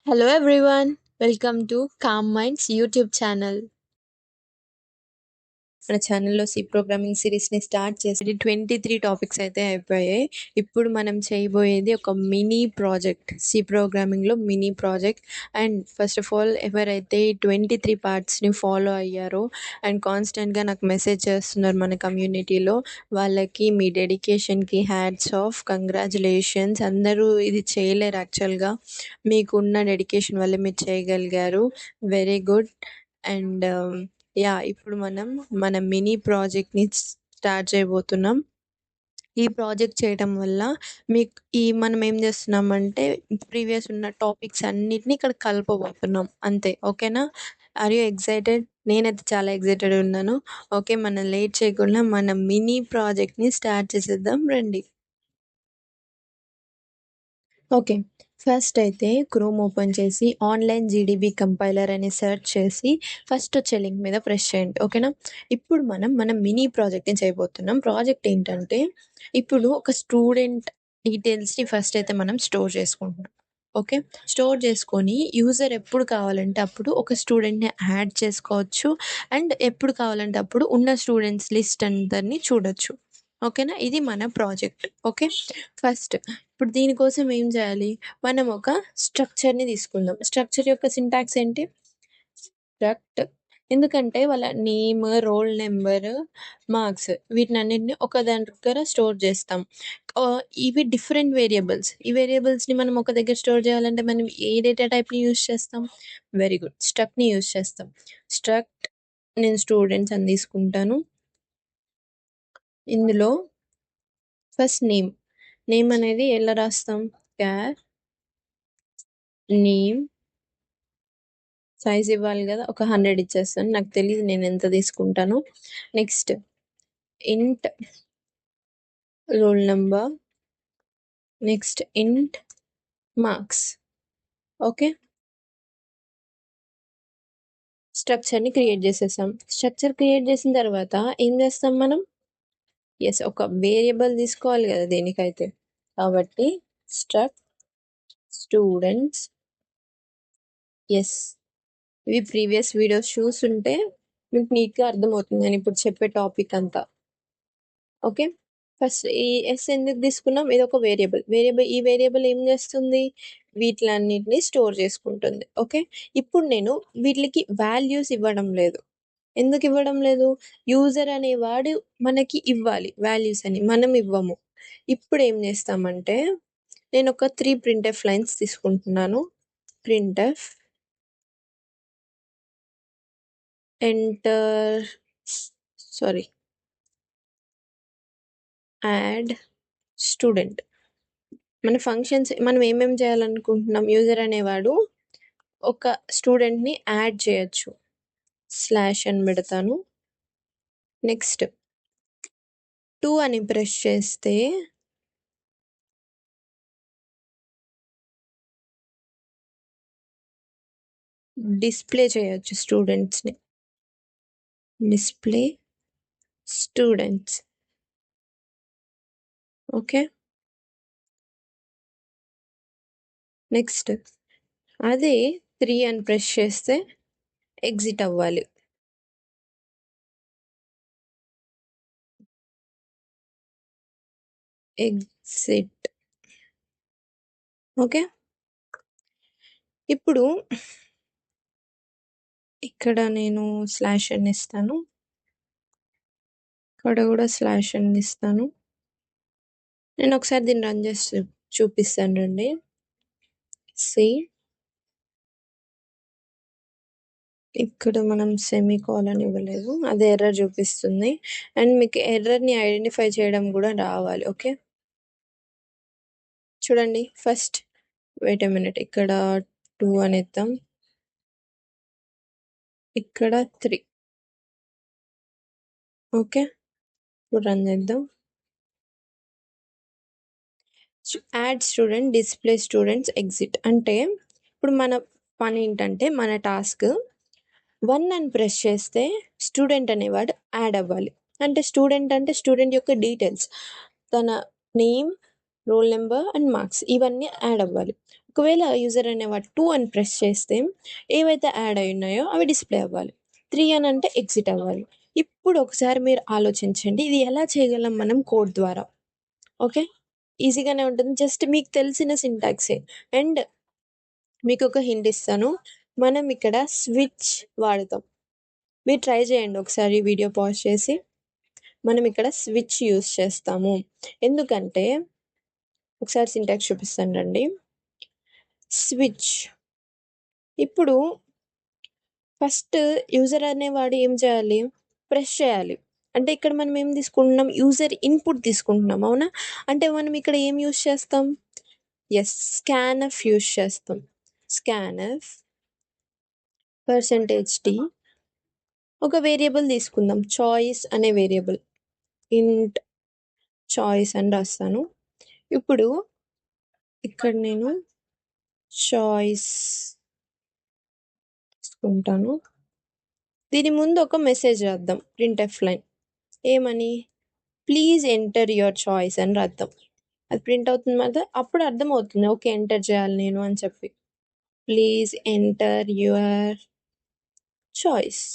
Hello everyone, welcome to Calm Minds YouTube channel. మన ఛానల్లో C programming సిరీస్ని start చేసి 23 topics అయితే అయిపోయాయి. ఇప్పుడు మనం చేయబోయేది ఒక మినీ ప్రాజెక్ట్, సి ప్రోగ్రామింగ్లో mini project. And first of all ఎవరైతే 23 పార్ట్స్ని ఫాలో అయ్యారో అండ్ కాన్స్టెంట్గా నాకు మెసేజ్ చేస్తున్నారు మన కమ్యూనిటీలో, వాళ్ళకి మీ డెడికేషన్కి హ్యాట్స్ ఆఫ్, కంగ్రాచులేషన్స్. అందరూ ఇది చేయలేరు యాక్చువల్గా, మీకున్న డెడికేషన్ వల్ల మీరు చేయగలిగారు. Very good. అండ్ ఇప్పుడు మనం మన మినీ ప్రాజెక్ట్ని స్టార్ట్ చేయబోతున్నాం. ఈ ప్రాజెక్ట్ చేయడం వల్ల మీకు మనం ఏం చేస్తున్నామంటే ప్రీవియస్ ఉన్న టాపిక్స్ అన్నిటిని ఇక్కడ కలపబోతున్నాం అంతే. ఓకేనా? Are you excited? నేనైతే చాలా ఎక్సైటెడ్ ఉన్నాను. ఓకే, మనం లేట్ చేయకుండా మన మినీ ప్రాజెక్ట్ని స్టార్ట్ చేసేద్దాం రండి. ఓకే, ఫస్ట్ అయితే క్రోమ్ ఓపెన్ చేసి ఆన్లైన్ జీడీబీ కంపైలర్ అని సెర్చ్ చేసి ఫస్ట్ వచ్చే లింక్ మీద ప్రెస్ చేయండి. ఓకేనా? ఇప్పుడు మన మినీ ప్రాజెక్ట్ని చేయబోతున్నాం. ప్రాజెక్ట్ ఏంటంటే, ఇప్పుడు ఒక స్టూడెంట్ డీటెయిల్స్ని ఫస్ట్ అయితే మనం స్టోర్ చేసుకుంటున్నాం. ఓకే, స్టోర్ చేసుకొని యూజర్ ఎప్పుడు కావాలంటే అప్పుడు ఒక స్టూడెంట్ని యాడ్ చేసుకోవచ్చు అండ్ ఎప్పుడు కావాలంటే అప్పుడు ఉన్న స్టూడెంట్స్ లిస్ట్ అందరినీ చూడొచ్చు. ఓకేనా? ఇది మన ప్రాజెక్ట్. ఓకే, ఫస్ట్ ఇప్పుడు దీనికోసం ఏం చేయాలి, మనం ఒక స్ట్రక్చర్ని తీసుకుందాం. స్ట్రక్చర్ యొక్క సింటాక్స్ ఏంటి? స్ట్రక్ట్. ఎందుకంటే వాళ్ళ నేమ్, రోల్ నెంబర్, మార్క్స్ వీటినన్నిటిని ఒక దగ్గర స్టోర్ చేస్తాం. ఇవి డిఫరెంట్ వేరియబుల్స్. ఈ వేరియబుల్స్ని మనం ఒక దగ్గర స్టోర్ చేయాలంటే మనం ఏ డేటా టైప్ని యూస్ చేస్తాం? వెరీ గుడ్, స్ట్రక్ట్ని యూస్ చేస్తాం. స్ట్రక్ట్ నేను స్టూడెంట్స్ అని తీసుకుంటాను. ఇందులో ఫస్ట్ నేమ్ అనేది ఎలా రాస్తాం? క్యార్ నేమ్. సైజ్ ఇవ్వాలి కదా, ఒక 100 ఇచ్చేస్తాను, నాకు తెలియదు నేను ఎంత తీసుకుంటాను. Next int roll number, next int marks. Okay, స్ట్రక్చర్ని క్రియేట్ చేసేసాం. స్ట్రక్చర్ క్రియేట్ చేసిన తర్వాత ఏం చేస్తాం మనం? ఒక వేరియబుల్ తీసుకోవాలి కదా దీనికైతే, కాబట్టి స్ట్రక్ట్ స్టూడెంట్స్. ఇవి ప్రీవియస్ వీడియోస్ చూస్తుంటే మీకు నీట్గా అర్థమవుతుంది నేను ఇప్పుడు చెప్పే టాపిక్ అంతా. ఓకే, ఫస్ట్ ఈ ఎందుకు తీసుకున్నాం? ఇది ఒక వేరియబుల్. ఈ వేరియబుల్ ఏం చేస్తుంది? వీటిలన్నిటిని స్టోర్ చేసుకుంటుంది. ఓకే, ఇప్పుడు నేను వీటికి వాల్యూస్ ఇవ్వడం లేదు. ఎందుకు ఇవ్వడం లేదు? యూజర్ అనేవాడు మనకి ఇవ్వాలి వాల్యూస్ అని, మనం ఇవ్వము. ఇప్పుడు ఏం చేస్తామంటే, నేను ఒక 3 printf లైన్స్ తీసుకుంటున్నాను. printf enter add student. మన ఫంక్షన్స్ మనం ఏమేమి చేయాలనుకుంటున్నాం? యూజర్ అనేవాడు ఒక స్టూడెంట్ని యాడ్ చేయొచ్చు. స్లాష్ అని పెడతాను. నెక్స్ట్ 2 అని ప్రెస్ చేస్తే డిస్ప్లే చేయొచ్చు స్టూడెంట్స్ని. Display students. ఓకే, నెక్స్ట్ అదే 3 అని ప్రెస్ చేస్తే ఎగ్జిట్ అవ్వాలి. ఎగ్జిట్. ఓకే, ఇప్పుడు ఇక్కడ నేను స్లాష్ అని ఇస్తాను, ఇక్కడ కూడా స్లాష్ అని ఇస్తాను. నేను ఒకసారి దీన్ని రన్ చేసి చూపిస్తాను రండి. ఇక్కడ మనం సెమీకోలన్ ఇవ్వలేదు, అదే ఎర్రర్ చూపిస్తుంది. అండ్ మీకు ఎర్రర్ని ఐడెంటిఫై చేయడం కూడా రావాలి. ఓకే, చూడండి. ఫస్ట్ వెయిట్ ఎ మినిట్, ఇక్కడ 2 అని ఇద్దాం, ఇక్కడ 3. ఓకే, ఇప్పుడు రన్ చేద్దాం. Add student, display students, exit. అంటే ఇప్పుడు మన పని ఏంటంటే, మన టాస్క్ 1 అని ప్రెస్ చేస్తే స్టూడెంట్ అనేవాడు యాడ్ అవ్వాలి. అంటే స్టూడెంట్ యొక్క డీటెయిల్స్, తన name, roll number and marks ఇవన్నీ యాడ్ అవ్వాలి. ఒకవేళ యూజర్ అనేవాడు 2 అని ప్రెస్ చేస్తే ఏవైతే యాడ్ అయి ఉన్నాయో అవి డిస్‌ప్లే అవ్వాలి. 3 అని అంటే ఎగ్జిట్ అవ్వాలి. ఇప్పుడు ఒకసారి మీరు ఆలోచించండి. ఇది ఎలా చేయగలం మనం కోడ్ ద్వారా? ఓకే. ఈజీగానే ఉంటుంది. జస్ట్ మీకు తెలిసిన సింటాక్సే. అండ్ మీకొక హింట్ ఇస్తాను. మనం ఇక్కడ స్విచ్ వాడతాం. మీరు ట్రై చేయండి ఒకసారి వీడియో పాజ్ చేసి. మనం ఇక్కడ స్విచ్ యూజ్ చేస్తాము. ఎందుకంటే ఒకసారి సింటాక్స్ చూపిస్తాను రండి. స్విచ్. ఇప్పుడు ఫస్ట్ యూజర్ అనేవాడు ఏం చేయాలి? ప్రెస్ చేయాలి. అంటే ఇక్కడ మనం ఏం తీసుకుంటున్నాం? యూజర్ ఇన్‌పుట్ తీసుకుంటున్నాం. అవునా? అంటే మనం ఇక్కడ ఏం యూజ్ చేస్తాం? యెస్. స్కాన్‌ఎఫ్ యూజ్ చేస్తాం. స్కాన్‌ఎఫ్ %t ఒక వేరియబుల్ తీసుకుందాం. చాయిస్ అనే వేరియబుల్. ఇంట్ చాయిస్ అని రాస్తాను. ఇప్పుడు ఇక్కడ నేను చాయిస్ తీసుకుంటాను. దీని ముందు ఒక మెసేజ్ రాద్దాం. Printf line. ఏమని? ప్లీజ్ ఎంటర్ యువర్ చాయిస్ అని రాద్దాం. అది ప్రింట్ అవుతుంది కదా! అప్పుడు అర్థమవుతుంది. ఓకే. ఎంటర్ చేయాలి నేను అని చెప్పి. Please enter your choice.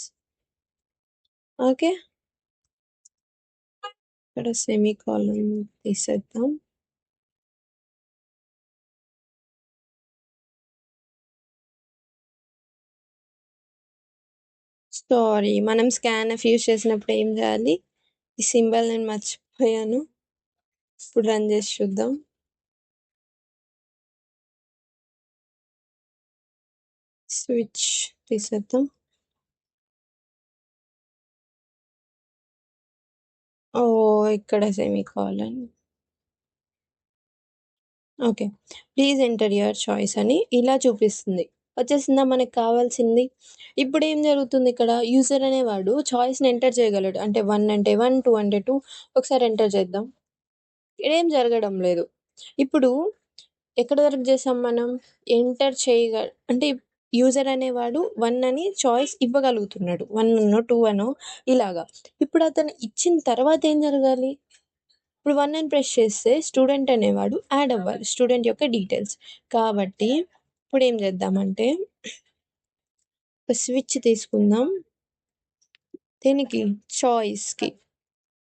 Okay. ఇక్కడ సెమీకోలన్ తీసేద్దాం. సారీ. మనం స్కాన్‌ఎఫ్ యూజ్ చేసినప్పుడు ఏం చేయాలి? ఈ సింబల్ నేను మర్చిపోయాను. ఇప్పుడు రన్ చేసి చూద్దాం. స్విచ్ తీసేద్దాం. ఓహ్! ఇక్కడ semicolon. Okay. Please enter your choice అని ఇలా చూపిస్తుంది. వచ్చేసిందా మనకు కావాల్సింది? ఇప్పుడేం జరుగుతుంది ఇక్కడ? యూజర్ అనేవాడు చాయిస్‌ని ఎంటర్ చేయగలడు. అంటే 1 అంటే 1, 2 అంటే 2 ఒకసారి ఎంటర్ చేద్దాం. ఇక్కడేం జరగడం లేదు. ఇప్పుడు ఎక్కడి వరకు చేసాం మనం? ఎంటర్ అంటే యూజర్ అనేవాడు 1 అని చాయిస్ ఇవ్వగలుగుతున్నాడు. 1 అనో, 2 అనో ఇలాగా. ఇప్పుడు అతను ఇచ్చిన తర్వాత ఏం జరగాలి? ఇప్పుడు 1 అని ప్రెస్ చేస్తే స్టూడెంట్ అనేవాడు యాడ్ అవ్వాలి. స్టూడెంట్ యొక్క డీటెయిల్స్. కాబట్టి ఇప్పుడేం చేద్దామంటే ఒక స్విచ్ తీసుకుందాం. దేనికి? చాయిస్‌కి.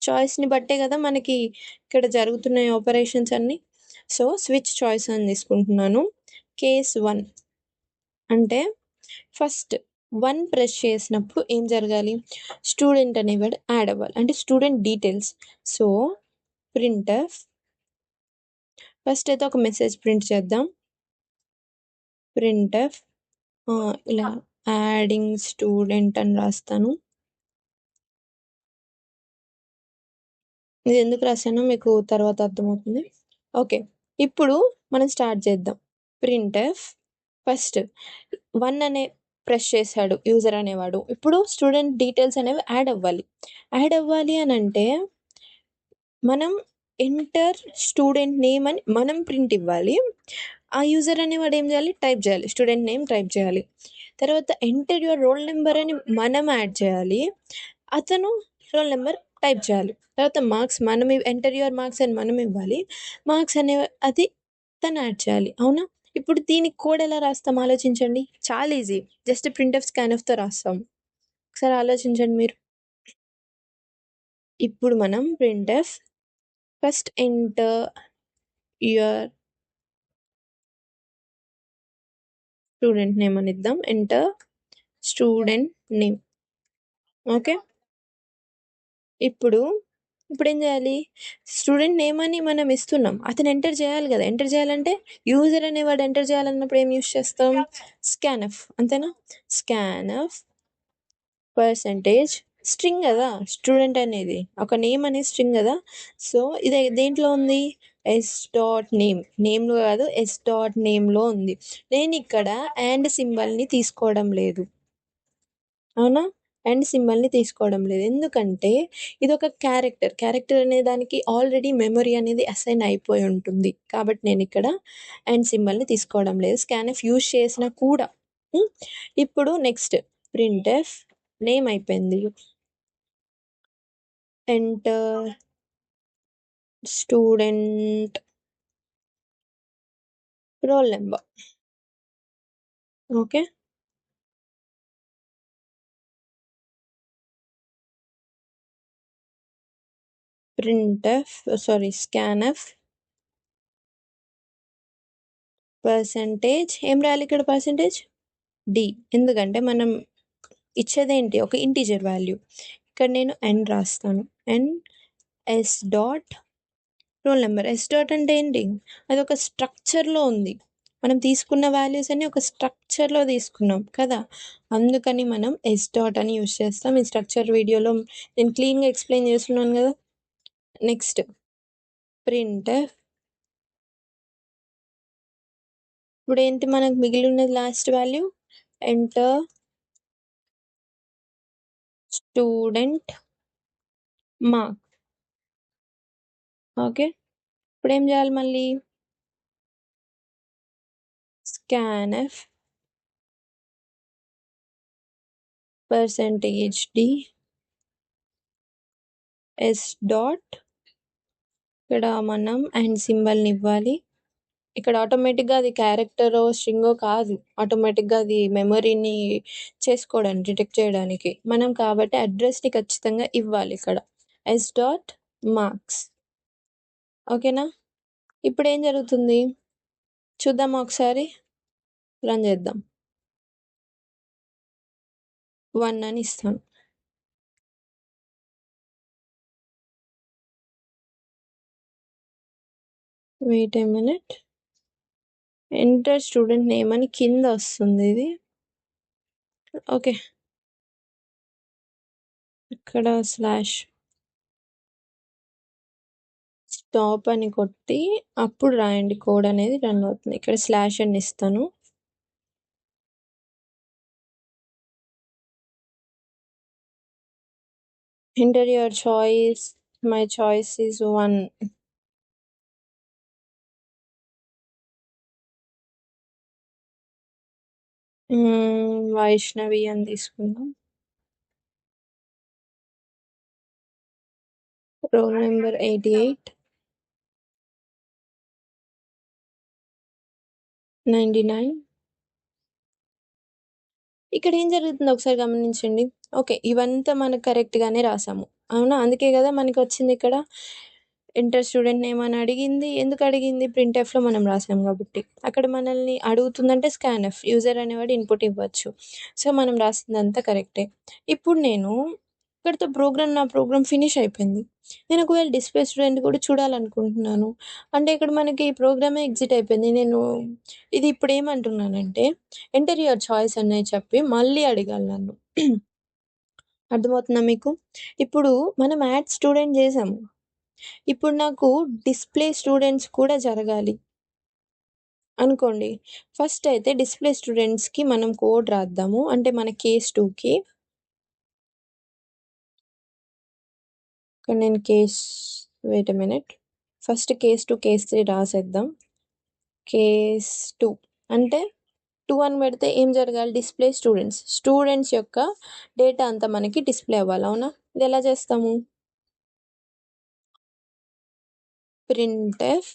చాయిస్‌ని బట్టే కదా మనకి ఇక్కడ జరుగుతున్నాయి ఆపరేషన్స్ అన్నీ. సో, స్విచ్ చాయిస్ అని తీసుకుంటున్నాను. కేస్ 1 అంటే ఫస్ట్ 1 ప్రెస్ చేసినప్పుడు ఏం జరగాలి? స్టూడెంట్ అనేవాడు యాడ్ అవ్వాలి. అంటే student details. So, printf first అయితే ఒక మెసేజ్ ప్రింట్ చేద్దాం. ప్రింట్‌ఎఫ్ ఇలా యాడింగ్ స్టూడెంట్ అని రాస్తాను. ఇది ఎందుకు రాసానో మీకు తర్వాత అర్థమవుతుంది. ఓకే. ఇప్పుడు మనం స్టార్ట్ చేద్దాం. ప్రింట్‌ఎఫ్ ఫస్ట్ 1 అనే ప్రెస్ చేశాడు యూజర్ అనేవాడు. ఇప్పుడు స్టూడెంట్ డీటెయిల్స్ అనేవి యాడ్ అవ్వాలి. యాడ్ అవ్వాలి అనంటే మనం ఎంటర్ స్టూడెంట్ నేమ్ అని మనం ప్రింట్ ఇవ్వాలి. ఆ యూజర్ అనేవాడు ఏం చేయాలి? టైప్ చేయాలి. స్టూడెంట్ నేమ్ టైప్ చేయాలి. తర్వాత ఎంటర్ యువర్ రోల్ నంబర్ అని మనం యాడ్ చేయాలి. అతను రోల్ నంబర్ టైప్ చేయాలి. తర్వాత మార్క్స్ మనం ఎంటర్ యువర్ మార్క్స్ అని మనం ఇవ్వాలి. మార్క్స్ అనే అది తను యాడ్ చేయాలి. అవునా? ఇప్పుడు దీనికి కోడ్ ఎలా రాస్తాం ఆలోచించండి. చాలా ఈజీ. జస్ట్ ప్రింట్‌ఎఫ్, స్కాన్‌ఎఫ్‌తో రాస్తాం. ఒకసారి ఆలోచించండి మీరు. ఇప్పుడు మనం printf first enter your student name అని ఇద్దాం. Enter student name. ఓకే. ఇప్పుడేం చేయాలి? స్టూడెంట్ నేమ్ అని మనం ఇస్తున్నాం. అతను ఎంటర్ చేయాలి కదా! ఎంటర్ చేయాలంటే యూజర్ అనేవాడు ఎంటర్ చేయాలన్నప్పుడు ఏం యూజ్ చేస్తాం? స్కాన్‌ఎఫ్ అంతేనా? స్కాన్‌ఎఫ్ పర్సెంటేజ్ స్ట్రింగ్ గదా! స్టూడెంట్ అనేది. ఒక నేమ్ అనేది స్ట్రింగ్ గదా! సో, ఇది దేంట్లో ఉంది? Yes dot name. నేమ్‌లో కాదు ఎస్ డాట్ నేమ్‌లో ఉంది. నేనిక్కడ సింబల్‌ని తీసుకోవడం లేదు. అవునా? సింబల్‌ని తీసుకోవడం లేదు. ఎందుకంటే ఇదొక క్యారెక్టర్. క్యారెక్టర్ అనే దానికి ఆల్రెడీ మెమరీ అనేది అసైన్ అయిపోయి ఉంటుంది. కాబట్టి నేనిక్కడ సింబల్‌ని తీసుకోవడం లేదు. స్కాన్‌ఎఫ్ యూజ్ చేసినా కూడా. హ్మ్. ఇప్పుడు నెక్స్ట్ ప్రింట్‌ఎఫ్ నేమ్ అయిపోయింది. Enter student roll number. Okay. Printf sorry scanf percentage ఏం రాయాలి ఇక్కడ పర్సెంటేజ్ డి, ఎందుకంటే మనం ఇచ్చేదేంటి ఒక ఇంటీజర్ వాల్యూ. ఇక్కడ నేను ఎన్ రాస్తాను, N S dot roll number. S dot అంటే ఏంటి, అది ఒక స్ట్రక్చర్లో ఉంది. మనం తీసుకున్న వాల్యూస్ అన్ని ఒక స్ట్రక్చర్లో తీసుకున్నాం కదా, అందుకని మనం ఎస్ డాట్ అని యూస్ చేస్తాం. ఈ స్ట్రక్చర్ వీడియోలో నేను క్లీన్గా ఎక్స్ప్లెయిన్ చేస్తున్నాను కదా. Next print. ఇప్పుడు ఏంటి మనకు మిగిలి ఉన్నది last value, enter student mark. Okay, ఇప్పుడు ఏం చేయాలి మళ్ళీ, scanf percentage D yes dot, ఇక్కడ మనం అండ్ సింబల్ని ఇవ్వాలి. ఇక్కడ ఆటోమేటిక్గా అది క్యారెక్టరో స్ట్రింగో కాదు, ఆటోమేటిక్గా అది మెమరీని చేసుకోవడానికి డిటెక్ట్ చేయడానికి మనం, కాబట్టి అడ్రస్ని ఖచ్చితంగా ఇవ్వాలి ఇక్కడ, ఎస్ డాట్ మార్క్స్. ఓకేనా, ఇప్పుడు ఏం జరుగుతుంది చూద్దాం ఒకసారి, రన్ చేద్దాం. 1 అని ఇస్తాను. Wait a minute, enter student name అని కింద వస్తుంది ఇది. ఓకే, ఇక్కడ స్లాష్ స్టాప్ అని కొట్టి అప్పుడు రాయండి, కోడ్ అనేది రన్ అవుతుంది. ఇక్కడ స్లాష్ అని ఇస్తాను. Enter your choice, my choice is 1. Vaishnavi అని తీసుకుందాం. Roll number 88, 99. ఇక్కడ ఏం జరుగుతుందో ఒకసారి గమనించండి. ఓకే, ఇవంతా మనకు కరెక్ట్గానే రాసాము అవునా, అందుకే కదా మనకి వచ్చింది ఇక్కడ ఎంటర్ స్టూడెంట్ నేమ్ అని అడిగింది. ఎందుకు అడిగింది, ప్రింట్ఎఫ్లో మనం రాసాం కాబట్టి. అక్కడ మనల్ని అడుగుతుందంటే స్కాన్ఎఫ్, యూజర్ అనేవాడు ఇన్పుట్ ఇవ్వచ్చు. సో మనం రాసిందంతా కరెక్టే. ఇప్పుడు నేను ఇక్కడితో నా ప్రోగ్రామ్ ఫినిష్ అయిపోయింది. నేను ఒకవేళ డిస్ప్లే స్టూడెంట్ కూడా చూడాలనుకుంటున్నాను అంటే ఇక్కడ మనకి ఈ ప్రోగ్రామే ఎగ్జిట్ అయిపోయింది. నేను ఇది ఇప్పుడు ఏమంటున్నానంటే ఎంటర్ యువర్ చాయిస్ అని చెప్పి మళ్ళీ అడగాలి నన్ను. అర్థమవుతుందా మీకు, ఇప్పుడు మనం యాడ్ స్టూడెంట్ చేసాము, ఇప్పుడు నాకు డిస్ప్లే స్టూడెంట్స్ కూడా జరగాలి అనుకోండి. ఫస్ట్ అయితే డిస్ప్లే స్టూడెంట్స్కి మనం కోడ్ రాద్దాము, అంటే మన కేస్ 2కి. ఇక్కడ నేను wait minute, first case 2 case 3 రాసేద్దాం. కేస్ 2 అంటే 2 అని పెడితే ఏం జరగాలి, డిస్ప్లే స్టూడెంట్స్ యొక్క డేటా అంతా మనకి డిస్ప్లే అవ్వాలి అవునా. ఇది ఎలా చేస్తాము, ప్రింట్ఎఫ్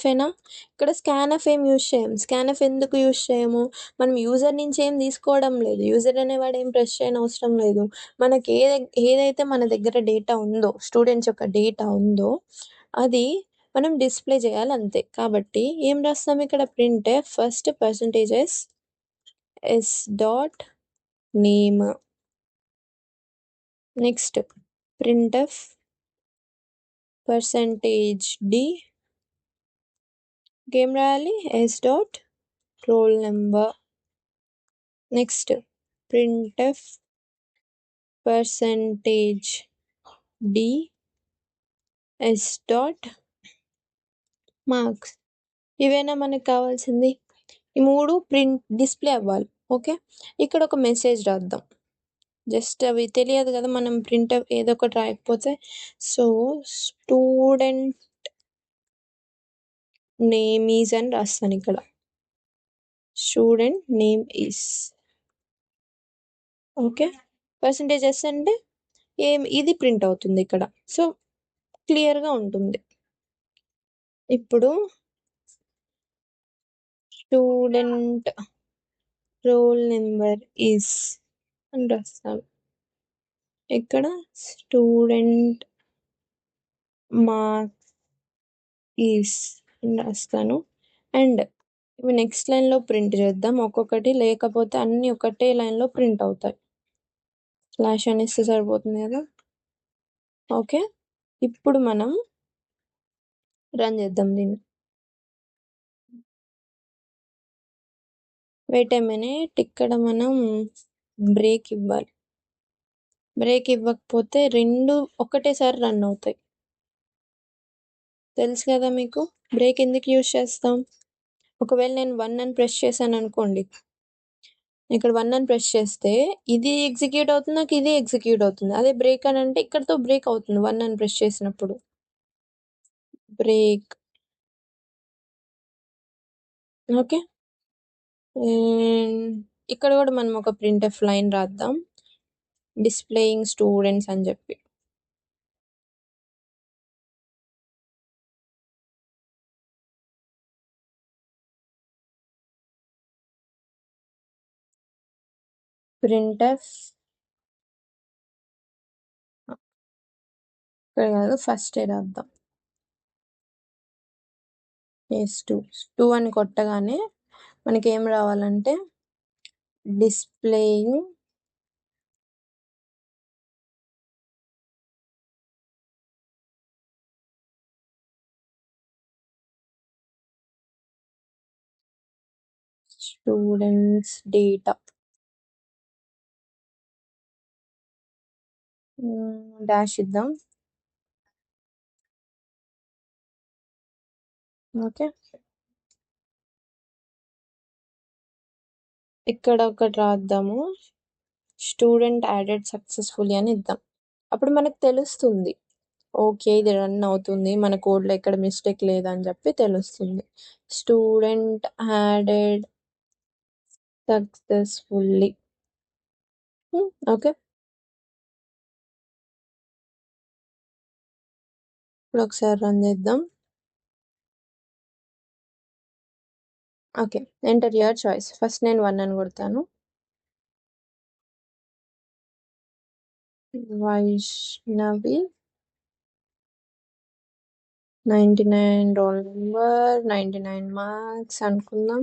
ఏనా. ఇక్కడ స్కాన్ఎఫ్ ఏం యూజ్ చేయము. స్కాన్ఎఫ్ ఎందుకు యూజ్ చేయము, మనం యూజర్ నుంచి ఏం తీసుకోవడం లేదు, యూజర్ అనేవాడు ఏం ప్రెస్ చేయని అవసరం లేదు. మనకి ఏదైతే మన దగ్గర డేటా ఉందో, స్టూడెంట్స్ యొక్క డేటా ఉందో అది మనం డిస్ప్లే చేయాలి అంతే. కాబట్టి ఏం రాస్తాం ఇక్కడ, printf first percentages s dot name, next printf percentage d, ఏం రాయాలి, s dot roll number. Next printf percentage d yes dot marks. ఇవేనా మనకు కావాల్సింది, ఈ 3 డిస్ప్లే అవ్వాలి. ఓకే, ఇక్కడ ఒక మెసేజ్ రాద్దాం, జస్ట్ అవి తెలియదు కదా మనం ప్రింట్ ఏదో ఒకటి రాయకపోతే. సో స్టూడెంట్ నేమ్ ఈజ్ అని రాస్తాను ఇక్కడ, student name is. Okay, percentage yes అంటే ఇది ప్రింట్ అవుతుంది ఇక్కడ, సో క్లియర్గా ఉంటుంది. ఇప్పుడు స్టూడెంట్ రోల్ నెంబర్ ఈస్ అని రాస్తాను. ఇక్కడ స్టూడెంట్ మార్క్స్ ఈస్ అని రాస్తాను. అండ్ ఇవి నెక్స్ట్ లైన్లో ప్రింట్ చేద్దాం ఒక్కొక్కటి, లేకపోతే అన్నీ ఒకటే లైన్లో ప్రింట్ అవుతాయి. స్లాష్ అని ఇస్తే సరిపోతుంది కదా. ఓకే, ఇప్పుడు మనం రన్ చేద్దాం దీన్ని. వెయిట్ ఏ మినిట్, ఇక్కడ మనం బ్రేక్ ఇవ్వాలి. బ్రేక్ ఇవ్వకపోతే రెండు ఒకటేసారి రన్ అవుతాయి. తెలుసు కదా మీకు బ్రేక్ ఎందుకు యూజ్ చేస్తాం. ఒకవేళ నేను 1 అని ప్రెస్ చేశాను అనుకోండి, ఇక్కడ 1 అని ప్రెస్ చేస్తే ఇది ఎగ్జిక్యూట్ అవుతుంది, నాకు ఇది ఎగ్జిక్యూట్ అవుతుంది. అదే బ్రేక్ అని అంటే ఇక్కడతో బ్రేక్ అవుతుంది 1 అని ప్రెస్ చేసినప్పుడు. బ్రేక్. ఓకే, ఇక్కడ కూడా మనం ఒక ప్రింట్ఎఫ్ లైన్ రాద్దాం, డిస్ప్లేయింగ్ స్టూడెంట్స్ అని చెప్పి. ప్రింట్ఎఫ్ ఇక్కడ కాదు, ఫస్ట్ రాద్దాం. ఎస్ 2 అని కొట్టగానే మనకి ఏం రావాలంటే డిస్ప్లేయింగ్ స్టూడెంట్స్ డేటా. డాష్ ఇద్దాం. ఓకే, ఇక్కడ ఒకటి రాద్దాము, స్టూడెంట్ యాడెడ్ సక్సెస్ఫుల్లీ అని ఇద్దాం. అప్పుడు మనకు తెలుస్తుంది ఓకే ఇది రన్ అవుతుంది, మన కోడ్లో ఎక్కడ మిస్టేక్ లేదని చెప్పి తెలుస్తుంది. Student added successfully. ఓకే, ఇప్పుడు ఒకసారి రన్ చేద్దాం. Okay, enter your choice. First నేను 1 అని కొడతాను. వైష్ణవి 99 రోల్ నెంబర్ 99 మార్క్స్ అనుకుందాం.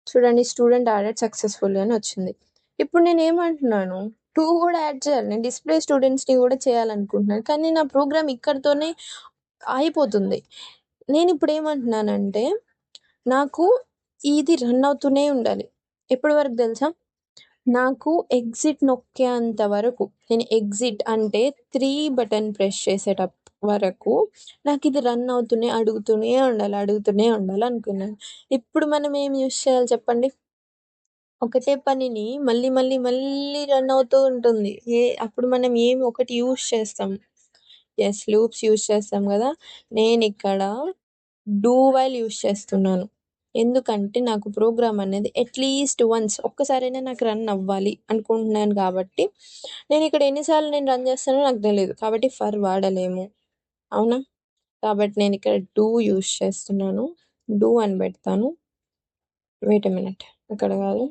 చూడండి, స్టూడెంట్ యాడెడ్ సక్సెస్ఫుల్లీ అని వచ్చింది. ఇప్పుడు నేను ఏమంటున్నాను, 2 కూడా యాడ్ చేయాలి, నేను డిస్ప్లే స్టూడెంట్స్ని కూడా చేయాలనుకుంటున్నాను, కానీ నా ప్రోగ్రామ్ ఇక్కడితోనే అయిపోతుంది. నేను ఇప్పుడు ఏమంటున్నానంటే నాకు ఇది రన్ అవుతూనే ఉండాలి. ఎప్పటి వరకు తెలుసా, నాకు ఎగ్జిట్ నొక్కేంత వరకు, నేను ఎగ్జిట్ అంటే 3 బటన్ ప్రెస్ చేసేటప్పుడు వరకు నాకు ఇది రన్ అవుతూనే అడుగుతూనే ఉండాలి అనుకున్నాను. ఇప్పుడు మనం ఏం యూస్ చేయాలి చెప్పండి. ఒకటే పనిని మళ్ళీ మళ్ళీ మళ్ళీ రన్ అవుతూ ఉంటుంది. అప్పుడు మనం ఏం ఒకటి యూస్ చేస్తాం, ఎస్ లూప్స్ యూస్ చేస్తాం కదా. నేను ఇక్కడ డూ వైల్ యూస్ చేస్తున్నాను, ఎందుకంటే నాకు ప్రోగ్రామ్ అనేది అట్లీస్ట్ వన్స్ ఒక్కసారైనా నాకు రన్ అవ్వాలి అనుకుంటున్నాను. కాబట్టి నేను ఇక్కడ ఎన్నిసార్లు నేను రన్ చేస్తానో నాకు తెలియదు, కాబట్టి ఫర్ వాడలేము, అవునా. కాబట్టి నేను ఇక్కడ డూ యూస్ చేస్తున్నాను, డూ అని పెడతాను. వెయిట్ ఎ మినిట్, ఇక్కడ కాదు,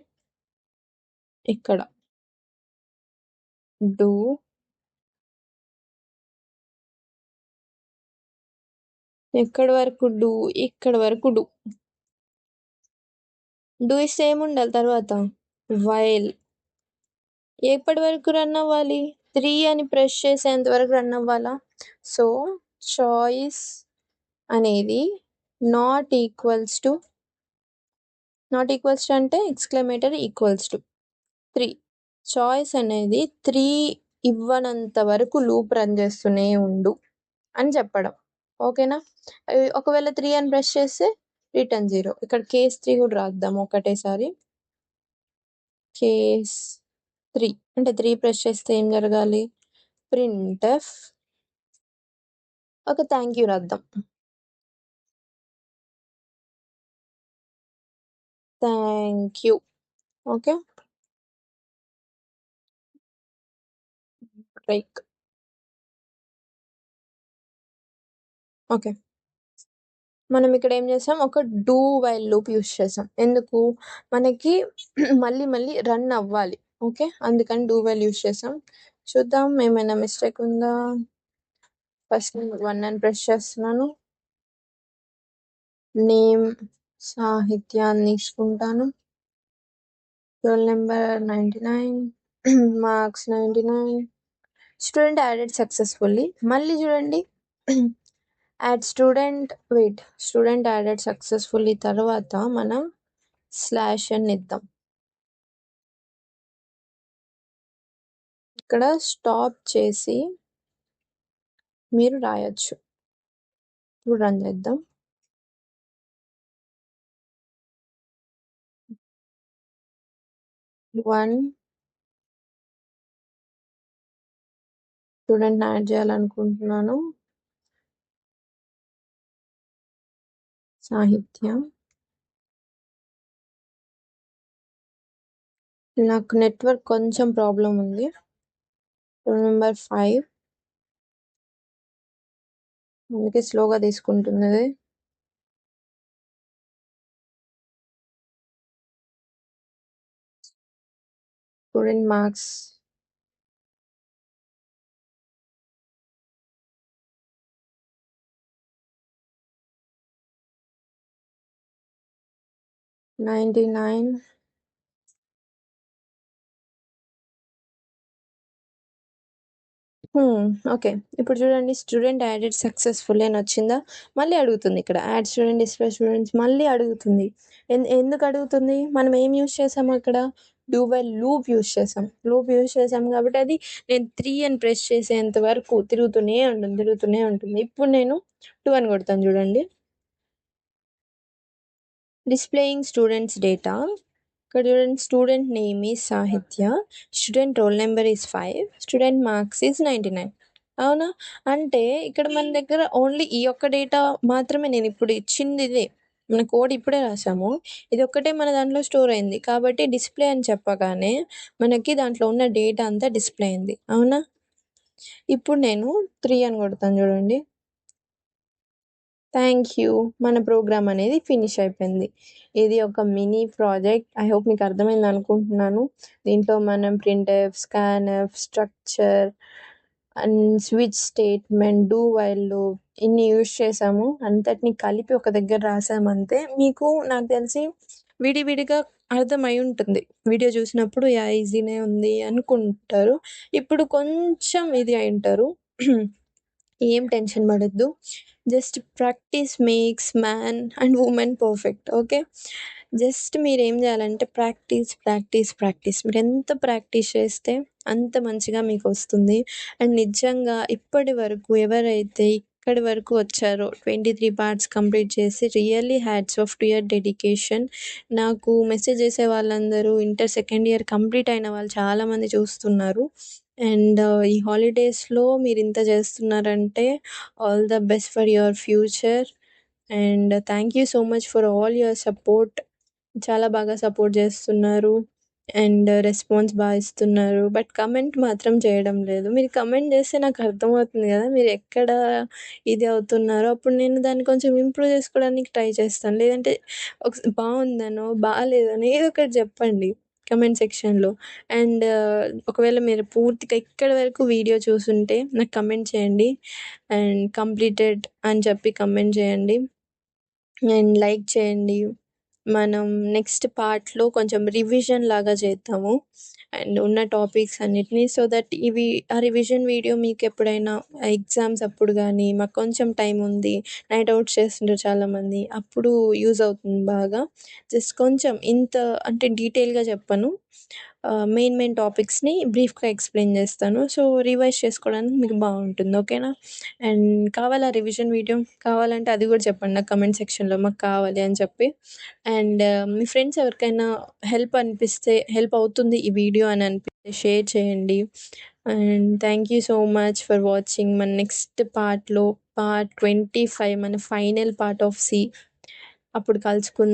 ఇక్కడ డూ ఎక్కడి వరకు డూ, ఇక్కడ వరకు డూ. డూ ఇస్తే ఏముండాలి తర్వాత, వైల్ ఎప్పటి వరకు రన్ అవ్వాలి, 3 అని ప్రెస్ చేసేంత వరకు రన్ అవ్వాలా. సో చాయిస్ అనేది నాట్ ఈక్వల్స్ టు అంటే ఎక్స్క్లమేటర్ ఈక్వల్స్ టు 3. చాయిస్ అనేది 3 ఇవ్వనంత వరకు లూప్ రన్ చేస్తూనే ఉండు అని చెప్పడం, ఓకేనా. ఒకవేళ 3 అని ప్రెస్ చేస్తే రిటర్న్ 0. ఇక్కడ కేస్ 3 కూడా రాద్దాం ఒకటేసారి. కేస్ 3 అంటే 3 ప్రెస్ చేస్తే ఏం జరగాలి, ప్రింట్ఎఫ్ ఒక థ్యాంక్ యూ రాద్దాం. Thank you. Okay, break. Okay, మనం ఇక్కడ ఏం చేసాం, ఒక డూ వైల్ లూప్ యూస్ చేసాం. ఎందుకు, మనకి మళ్ళీ మళ్ళీ రన్ అవ్వాలి. ఓకే, అందుకని డూ వైల్ యూస్ చేసాం. చూద్దాం ఏమైనా మిస్టేక్ ఉందా. ఫస్ట్ 1 అని ప్రెస్ చేస్తున్నాను. నేమ్ సాహిత్య అని తీసుకుంటాను. Roll number 99, marks 99. Student added successfully. మళ్ళీ చూడండి, add student, wait, student added successfully తర్వాత మనం స్లాష్ అని ఇద్దాం. ఇక్కడ స్టాప్ చేసి మీరు రాయొచ్చు. ఇప్పుడు రన్ చేద్దాం. వన్ స్టూడెంట్ యాడ్ చేయాలనుకుంటున్నాను, సాహిత్య. నాకు నెట్వర్క్ కొంచెం ప్రాబ్లం ఉంది. రోల్ నెంబర్ 5, అందుకే స్లోగా తీసుకుంటున్నది. Student marks 99. ఓకే, ఇప్పుడు చూడండి, స్టూడెంట్ యాడెడ్ సక్సెస్ఫుల్ అని వచ్చిందా. మళ్ళీ అడుగుతుంది ఇక్కడ యాడ్ స్టూడెంట్ డిస్ప్లే స్టూడెంట్స్, మళ్ళీ అడుగుతుంది. ఎందుకు అడుగుతుంది, మనం ఏం యూస్ చేసాము అక్కడ, డూ వైల్ లూప్ యూస్ చేసాం. లూప్ యూస్ చేసాం కాబట్టి అది నేను 3 అని ప్రెస్ చేసేంత వరకు తిరుగుతూనే ఉంటుంది. ఇప్పుడు నేను 2 అని కొడతాను చూడండి. Displaying students data. ఇక్కడ చూడండి, స్టూడెంట్ నేమ్ ఈజ్ సాహిత్య, student roll number is 5, student marks is 99. అవునా, అంటే ఇక్కడ మన దగ్గర ఓన్లీ ఈ ఒక్క డేటా మాత్రమే, నేను ఇప్పుడు ఇచ్చింది ఇదే, మన కోడ్ ఇప్పుడే రాసాము, ఇది ఒక్కటే మన దాంట్లో స్టోర్ అయింది. కాబట్టి డిస్ప్లే అని చెప్పగానే మనకి దాంట్లో ఉన్న డేటా అంతా డిస్ప్లే అయింది. అవునా, ఇప్పుడు నేను 3 అని కొడతాను చూడండి. థ్యాంక్ యూ, మన ప్రోగ్రామ్ అనేది ఫినిష్ అయిపోయింది. ఇది ఒక మినీ ప్రాజెక్ట్. ఐ హోప్ మీకు అర్థమైంది అనుకుంటున్నాను. దీంట్లో మనం printf, scanf, structure and switch statement, do while loop ఇన్ని యూజ్ చేసాము. అంతటిని కలిపి ఒక దగ్గర రాసామంతే. మీకు నాకు తెలిసి విడివిడిగా అర్థమై ఉంటుంది. వీడియో చూసినప్పుడు యా ఈజీనే ఉంది అనుకుంటారు. ఇప్పుడు కొంచెం ఇది అయి ఉంటారు. ఏం టెన్షన్ పడద్దు, just practice makes man and women perfect. Okay, just మీరు ఏం చేయాలంటే ప్రాక్టీస్. మీరు ఎంత ప్రాక్టీస్ చేస్తే అంత మంచిగా మీకు వస్తుంది. అండ్ నిజంగా ఇప్పటి వరకు ఎవరైతే ఇక్కడి వరకు వచ్చారో 23 పార్ట్స్ కంప్లీట్ చేసి, really hats off to your dedication. నాకు మెసేజ్ చేసే వాళ్ళందరూ ఇంటర్ సెకండ్ ఇయర్ కంప్లీట్ అయిన వాళ్ళు చాలామంది చూస్తున్నారు. అండ్ ఈ హాలిడేస్లో మీరు ఇంత చేస్తున్నారంటే all the best for your future. And thank you so much for all your support. చాలా బాగా సపోర్ట్ చేస్తున్నారు అండ్ రెస్పాన్స్ బాగా ఇస్తున్నారు. బట్ కమెంట్ మాత్రం చేయడం లేదు. మీరు కమెంట్ చేస్తే నాకు అర్థమవుతుంది కదా మీరు ఎక్కడ ఇది అవుతున్నారో. అప్పుడు నేను దాన్ని కొంచెం ఇంప్రూవ్ చేసుకోవడానికి ట్రై చేస్తాను. లేదంటే బాగుందనో బాగాలేదనో ఏదో ఒకటి చెప్పండి కమెంట్ సెక్షన్లో. అండ్ ఒకవేళ మీరు పూర్తిగా ఇక్కడి వరకు వీడియో చూసుంటే నాకు కమెంట్ చేయండి అండ్ కంప్లీటెడ్ అని చెప్పి కమెంట్ చేయండి అండ్ లైక్ చేయండి. మనం నెక్స్ట్ పార్ట్లో కొంచెం రివిజన్ లాగా చేద్దాము అండ్ ఉన్న టాపిక్స్ అన్నిటినీ. సో దట్ ఆ రివిజన్ వీడియో మీకు ఎప్పుడైనా ఎగ్జామ్స్ అప్పుడు కానీ, మాకు కొంచెం టైం ఉంది, నైట్ అవుట్స్ చేస్తుంటారు చాలామంది, అప్పుడు యూజ్ అవుతుంది బాగా. జస్ట్ కొంచెం ఇంత అంటే డీటెయిల్గా చెప్పను, మెయిన్ టాపిక్స్ని బ్రీఫ్గా ఎక్స్ప్లెయిన్ చేస్తాను. సో రివైజ్ చేసుకోవడానికి మీకు బాగుంటుంది. ఓకేనా, అండ్ కావాలా రివిజన్ వీడియో, కావాలంటే అది కూడా చెప్పండి నాకు కమెంట్ సెక్షన్లో, మాకు కావాలి అని చెప్పి. అండ్ మీ ఫ్రెండ్స్ ఎవరికైనా హెల్ప్ అవుతుంది ఈ వీడియో అని అనిపిస్తే షేర్ చేయండి. And thank you so much for watching. మన నెక్స్ట్ పార్ట్లో పార్ట్ 25 మన ఫైనల్ పార్ట్ ఆఫ్ సి, అప్పుడు కలుసుకుందాం.